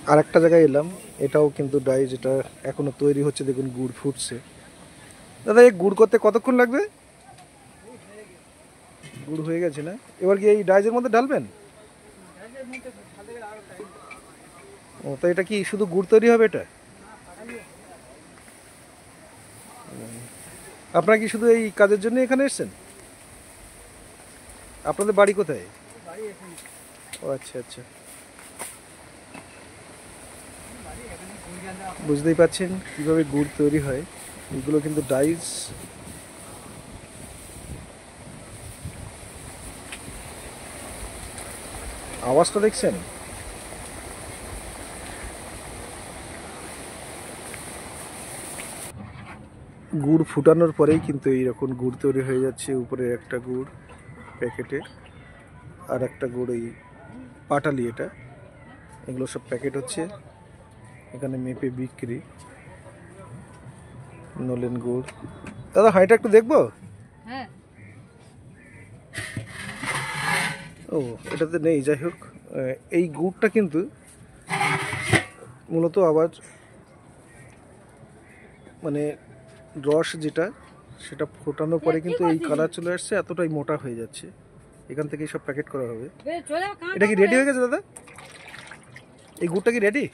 আর একটা জায়গায় এলাম, এটাও কিন্তু ডাই, যেটা এখনো তৈরি হচ্ছে। দেখুন গুড় ফুটছে। দাদা এই গুড় করতে কতক্ষণ লাগবে? গুড় হয়ে গেছে না? এবার কি এই ডাইজের মধ্যে ঢালবেন? ও, তো এটা কি শুধু গুড় তৈরি হবে এটা? আপনারা কি শুধু এই কাজের জন্য এখানে এসেছেন? আপনাদের বাড়ি কোথায়? ও আচ্ছা আচ্ছা, বুঝতেই পাচ্ছেন কিভাবে গুড় তৈরি হয়। এগুলো কিন্তু ডাইস। আওয়াজটা দেখছেন? গুড় ফুটানোর পরেই কিন্তু এইরকম গুড় তৈরি হয়ে যাচ্ছে। উপরে একটা গুড় প্যাকেটে, আর একটা গুড় এই পাটালি, এটা এগুলো সব প্যাকেট হচ্ছে এখানে মেপে বিক্রি। নলেন গুড়। দাদা হাঁড়িটা একটু দেখবো? হ্যাঁ। ও, এটাতে নেই। যাই হোক, এই গুড়টা কিন্তু মূলত আবার মানে রস যেটা, সেটা ফোটানোর পরে কিন্তু এই কালার চলে আসছে, এতটাই মোটা হয়ে যাচ্ছে। এখান থেকেই সব প্যাকেট করা হবে। এটা কি রেডি হয়ে গেছে দাদা? এই গুড়টা কি রেডি?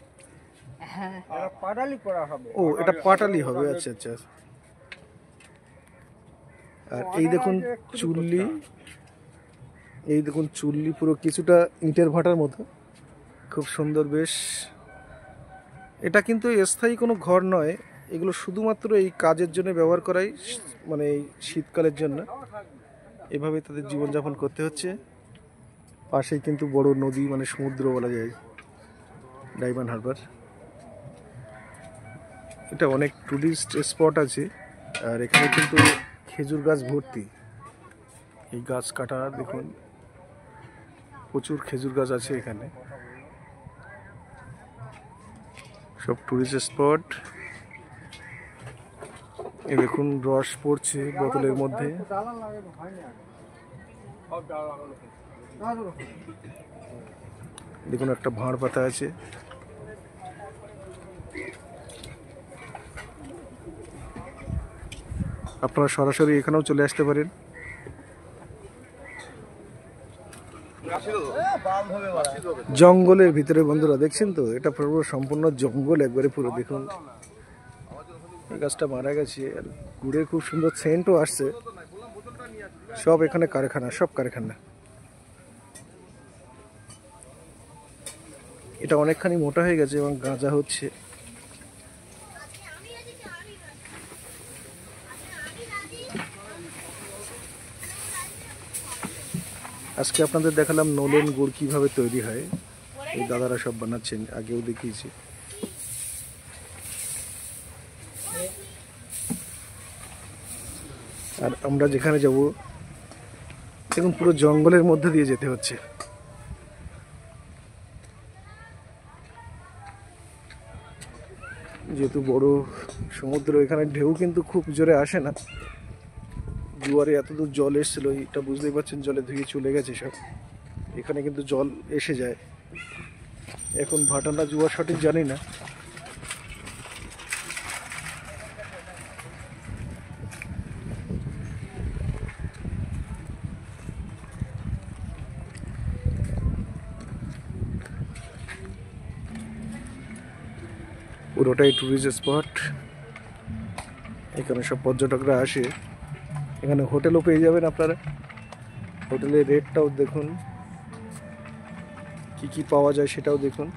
হ্যাঁ, পাটালি করা হবে। ও, এটা পাটালি হবে। আচ্ছা আচ্ছা। আর এই দেখুন চুল্লি, এই দেখুন চুল্লি পুরো কিছুটা ইটের ভাটার মতো, খুব সুন্দর বেশ। এটা কিন্তু স্থায়ী কোনো ঘর নয়, এগুলো শুধুমাত্র এই কাজের জন্য ব্যবহার করাই, মানে এই শীতকালের জন্য এভাবে তাদের জীবনযাপন করতে হচ্ছে। পাশেই কিন্তু বড় নদী, মানে সমুদ্র বলা যায়, ডায়মন্ড হারবার। এটা অনেক টুরিস্ট স্পট আছে। আর এখানে কিন্তু খেজুর গাছ ভর্তি। এই গাছ কাটা, দেখুন প্রচুর খেজুর গাছ আছে এখানে। সব টুরিস্ট স্পট। এই দেখুন রস পড়ছে বোতলের মধ্যে। দেখুন একটা ভাঁড় পাতা আছে। আপনারা সরাসরি এখানেও চলে আসতে পারেন। জঙ্গলের ভিতরে বন্ধুরা, দেখছেন তো, এটা পুরো সম্পূর্ণ জঙ্গল একবারে পুরো। দেখুন এই গাছটা মারা গেছে, আর গুড়ের খুব সুন্দর সেন্টও আসছে। সব এখানে কারখানা, সব কারখানা। এটা অনেকখানি মোটা হয়ে গেছে এবং গাঁজা হচ্ছে। আজকে আপনাদের দেখালাম নলেন গুড় কিভাবে তৈরি হয়। এই দাদারা সব বানাচ্ছেন, আগেও দেখিয়েছি। আর আমরা যেখানে যাব, দেখুন পুরো জঙ্গলের মধ্যে দিয়ে যেতে হচ্ছে। যেহেতু বড় সমুদ্র, এখানে ঢেউ কিন্তু খুব জোরে আসে না। জোয়ারে এতদূর জল এসেছিল, এটা বুঝতেই পারছেন, জলে ধুয়ে চলে গেছে সব। এখানে কিন্তু জল এসে যায়। এখন ভাটানা জোয়ার সঠিক জানি না। পুরোটাই ট্যুরিস্ট স্পট। এখানে সব পর্যটকরা আসে। এখানে হোটেলও পেয়ে যাবেন আপনারা। হোটেলের রেটটাও দেখুন, কি কি পাওয়া যায় সেটাও দেখুন।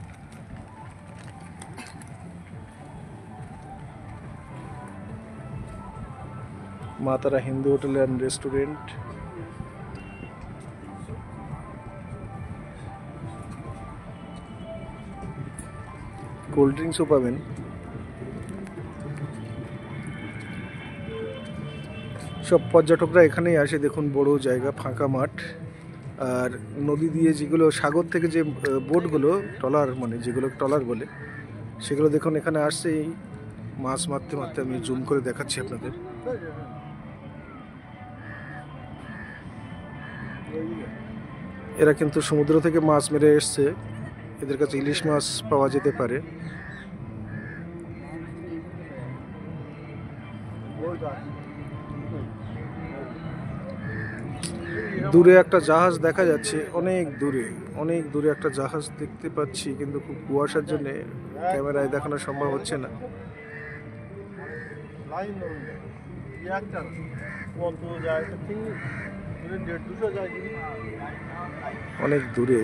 Ma Tara Hindu hotel and restaurant. Cold ড্রিঙ্কসও পাবেন। সব পর্যটকরা এখানেই আসে। দেখুন বড় জায়গা, ফাঁকা মাঠ। আর নদী দিয়ে যেগুলো, সাগর থেকে যে বোটগুলো, ট্রলার, মানে যেগুলো ট্রলার বলে, সেগুলো দেখুন এখানে আসছে। এই মাছ মারতে মারতে আমি জুম করে দেখাচ্ছি আপনাদের। এরা কিন্তু সমুদ্র থেকে মাছ মেরে এসছে এদের কাছে ইলিশ মাছ পাওয়া যেতে পারে। দূরে একটা জাহাজ দেখা যাচ্ছে, অনেক দূরে একটা জাহাজ দেখতে পাচ্ছি, কিন্তু খুব কুয়াশার জন্য ক্যামেরায় দেখানো সম্ভব হচ্ছে না। অনেক দূরে